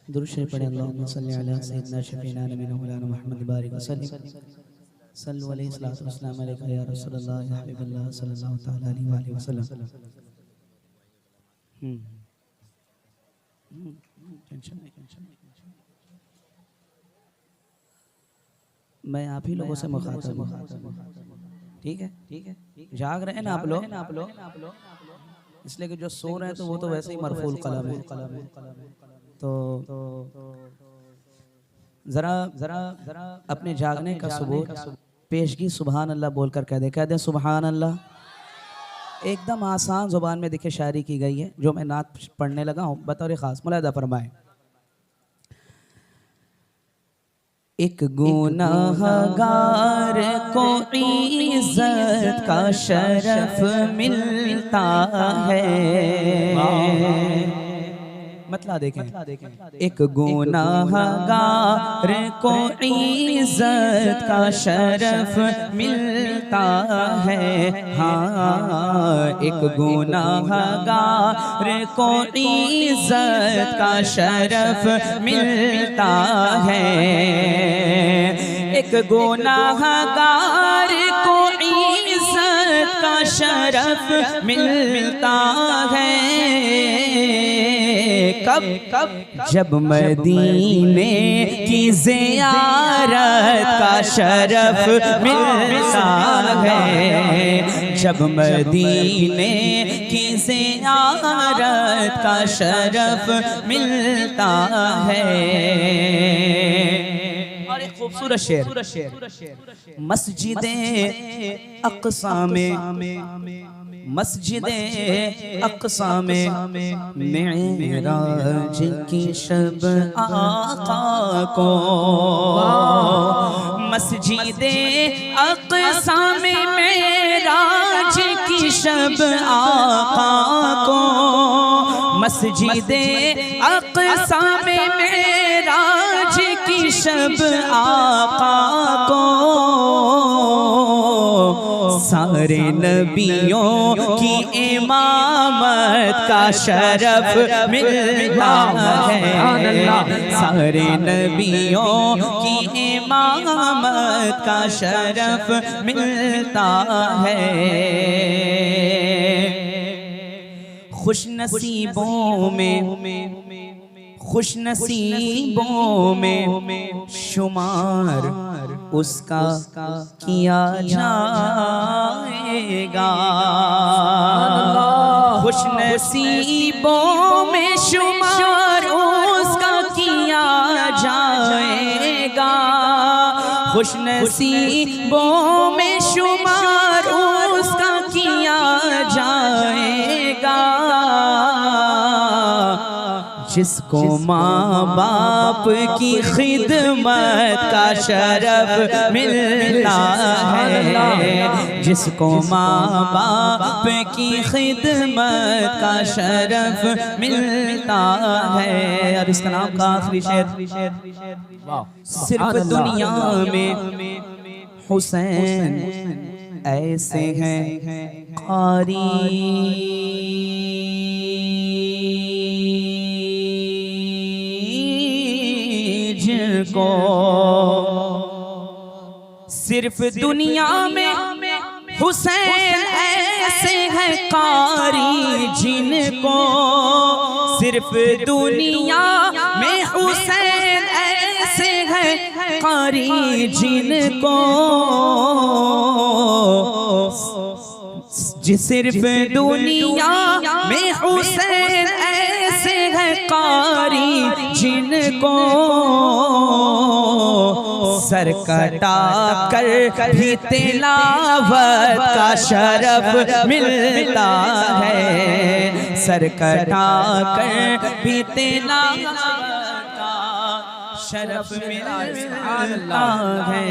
दुरूद शरीफ पढ़ें। अल्लाहुम्मा सल्ली अला सय्यिदना शफीना नबीना मौलाना मुहम्मद बारिक वसल्लम सल्लु अलैहि सलातु वस्सलाम अलैका या रसूलल्लाह या हबीबल्लाह सल्लल्लाहु तआला अलैहि वसल्लम। टेंशन नहीं। मैं आप ही लोगों से मुखातब हूँ। ठीक है, जाग रहे हैं ना आप लोग, इसलिए कि जो सो रहे हैं तो वो तो वैसे ही मरफूल कलम है। तो जरा अपने जागने का सबूत पेशगी सुभान अल्लाह बोलकर कह दे सुभान अल्लाह। एकदम आसान जुबान में देखिए शायरी की गई है, जो मैं नात पढ़ने लगा हूँ बतौर खास मुलाहिजा फरमाए। एक गुनाहगार को इज्जत का शरफ मिलता है। मतलब देखें, एक गुनाहगार को इज्जत का शरफ मिलता है। हाँ, एक गुनाहगार को इज्जत का शरफ मिलता है। एक गुनाहगार को इज्जत का शरफ मिलता है। कब जब मदीने की ज़ियारत का शरफ मिलता है। जब मदीने की ज़ियारत का शरफ मिलता है। और एक खूबसूरत शेर, मस्जिदे अक़सा में मेराज की शब आका को। मस्जिदे अक़सा में मेराज की शब आका को। मस्जिदे अक़सा में मेराज की शब आका को। सारे नबियों की इमामत का शरफ मिलता है। सारे नबियों की इमामत का शरफ मिलता है। खुशनसीबों में शुमार उसका किया जाएगा। खुशनसीबों में शुमार उसका किया जाएगा। खुशनसीबों में शुमार उसका किया जाएगा। जिसको माँ बाप की खिदमत का शरफ मिलता है। जिसको माँ बाप की खिदमत का शरफ मिलता है। और इसका नाम का आखिरी शेर, सिर्फ दुनिया में हुसैन ऐसे हैं कारी। को सिर्फ दुनिया में हुसैन ऐसे हैं कारी जिनको। सिर्फ दुनिया में हुसैन ऐसे हैं कारी जिनको। सिर्फ दुनिया में हुसैन ऐसे हैं कारी जिनको। सर कटा कर भी तिलावत का शरफ मिलता है। सर कटा कर भी तिलावत का शरफ मिलता है।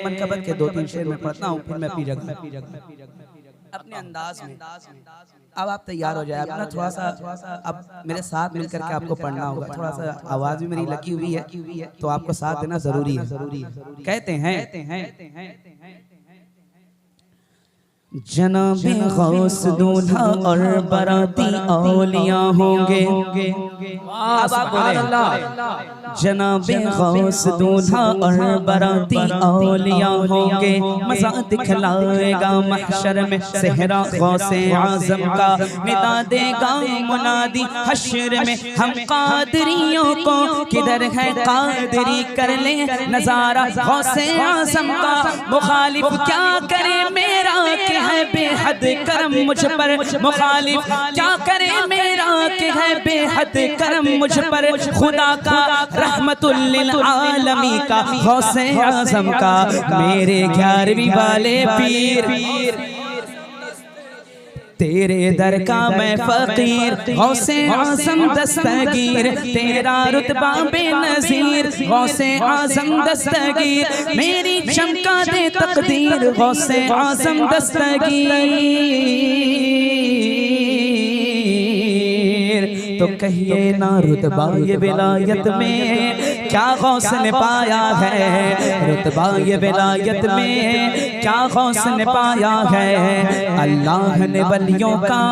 मनकबत के 2-3 शेर में पढ़ता हूँ, फिर मैं पी रखा अपने अंदाज में। अब आप तैयार हो जाए अपना थोड़ा सा। अब मेरे साथ मिलकर के आपको पढ़ना होगा। थोड़ा सा आवाज भी मेरी लगी हुई है तो आपको साथ देना जरूरी है। कहते हैं जनाबे गौस दूल्हा और बराती औलिया होंगे। जनाबे गौस दूल्हा और बराती औलिया होंगे। मज़ा दिखलाएगा महशर में सेहरा गौसे आज़म का। निदा देगा मुनादी हश्र में हम कादरियों को, किधर है कादरी कर ले नजारा गौसे आज़म का। मुखालिफ क्या करे मेरा के है बेहद करम मुझ पर, मुखालिफ क्या करे मेरा के है बेहद करम मुझ पर। खुदा का रहमतुल लिल आलमी का गौसे आज़म का मेरे 11वीं वाले पीर। तेरे दर का मैं फकीर गौसे आज़म दस्तगीर, तेरा रुतबा बेनज़ीर गौसे आज़म दस्तगीर। मेरी चमका दे तकदीर गौसे आज़म दस्तगीर। तो कहिए ना रुतबा ये विलायत में क्या गौस ने पाया है, रुतबा ये विलायत में क्या गौस ने पाया है। अल्लाह ने वलियों का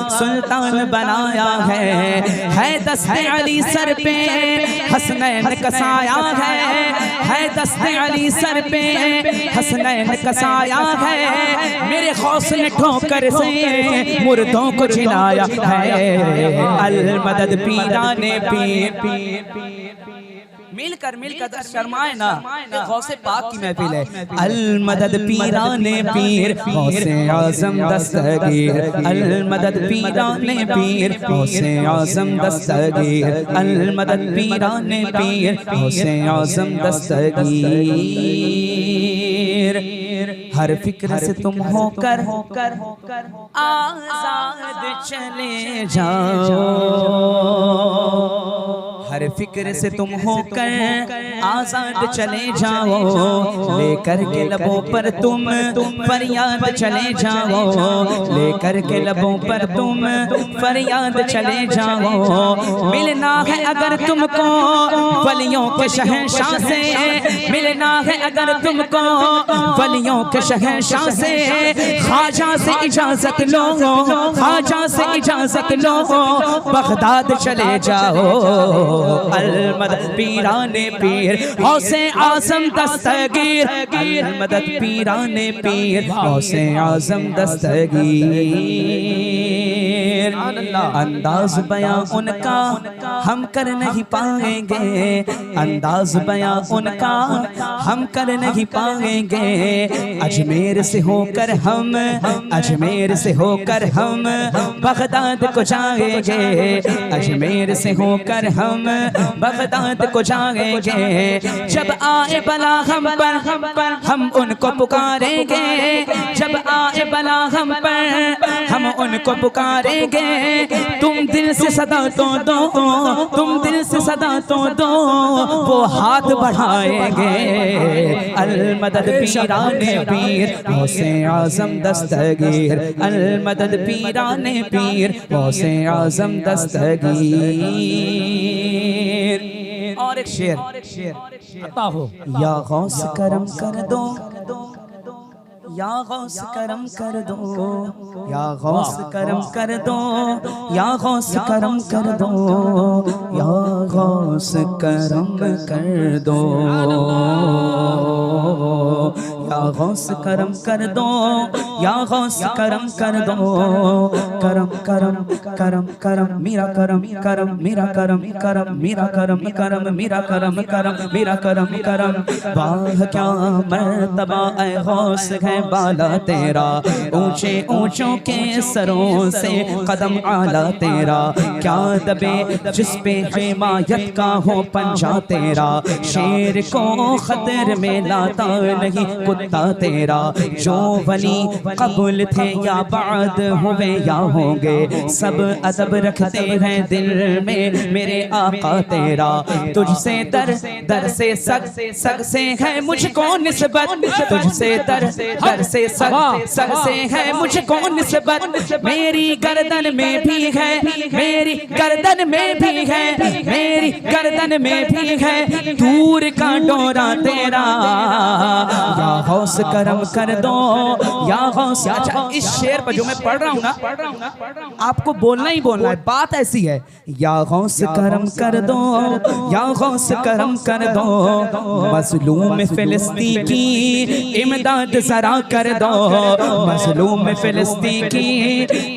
सुल्तान बनाया है दस्ते अली सर पे हसनैन कसाया है दस्ते अली सर पे हसनैन कसाया है। मेरे गौस ने ठोकर से मुर्दों को जिलाया है। अल मदद पीराने पीर। मिलकर शर्माए ना, गौसे पाक की महफिल है। अल मदद पीराने पीर गौसे आज़म दस्तगीर, अल मदद पीराने पीर गौसे आज़म दस्तगीर, अल मदद पीराने पीर गौसे आज़म दस्तगीर। हर फिक्र से तुम होकर आज़ाद चले जाओ, हर फिक्र से तुम होकर आज़ाद चले जाओ। लेकर के लबों पर तुम फरियाद चले जाओ, लेकर के लबों पर तुम फरियाद चले जाओ। मिलना है अगर तुमको वलियों के शहंशाह से, मिलना है अगर तुमको वलियों के शहंशाह से। ख्वाजा से इजाजत लो, ख्वाजा से इजाजत लो, बगदाद चले जाओ। अल मदद पीराने पीर गौसे आज़म दस्तगीर, अल मदद पीराने पीर गौसे आज़म दस्तगीर। अंदाज बयां उनका हम कर नहीं पाएंगे, अंदाज बयां उनका हम कर नहीं पाएंगे। अजमेर से होकर हम, अजमेर से होकर हम बगदाद को जाएंगे, अजमेर से होकर हम बगदाद को जाएंगे। जब आए बला हम पर हम उनको पुकारेंगे, जब आए बला हम पर हम उनको पुकारेंगे। तुम दिल से सदा तो दो, तुम दिल से सदा तो दो, वो हाथ बढ़ाएंगे। अल मदद पीराने पीर गौसे आज़म दस्तगीर, अल मदद पीराने पीर गौसे आज़म दस्तगीर। और एक शेर अता हो। या गौस करम कर दो, या गौस करम कर दो, या गौस करम कर दो, या गौस करम कर दो, या गौस करम कर दो, या गौस करम कर दो, या गौस करम कर दो। करम करम करम करम मेरा करम करम मेरा करम करम मेरा करम करम मेरा करम करम मेरा करम करम। वाह क्या मर्तबा ए गौस है बाला तेरा, ऊंचे ऊंचों के सरों से कदम आला तेरा। क्या दबे जिस पे हिमायत का हो पंजा तेरा, शेर को खतर में लाता नहीं कुत्ता तेरा। जो वली कबूल थे या बाद हुए या होंगे, सब अदब रखते हैं दिल में मेरे आका तेरा। तुझसे दर दर से सग सग से है मुझको निस्बत, तुझसे दर दर से सग सग से है मुझको निस्बत। मेरी गर्दन में भी है, मेरी गर्दन में भी है, मेरी गर्दन में भी है दूर का डोरा तेरा। या गौस करम कर दो, या गौस। अच्छा इस शेर पर जो मैं पढ़ रहा हूँ ना, आपको बोलना ही बोलना है, बात ऐसी है। या गौस करम कर दो, या गौस करम कर दो, मजलूम फिलिस्ती की इमदाद जरा कर दो, मजलूम फिलिस्ती की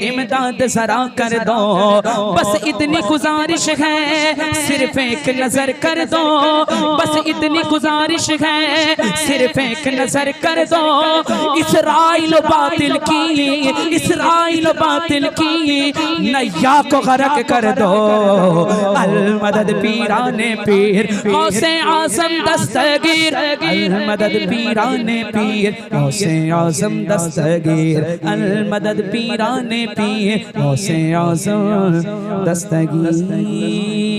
इमदाद जरा कर दो। बस इतनी गुजारिश है सिर्फ एक नजर कर दो, बस इतनी गुजारिश है सिर्फ एक नजर कर दो। इसराइल बातिल की, इसराइल बातिल की नैया को गरक कर दो। अल मदद पीराने पीर गौसे आज़म दस्तगीर, अल मदद पीराने पीर गौसे आज़म दस्तगीर, अल मदद पीराने पीर गौसे आज़म दस्तगीर।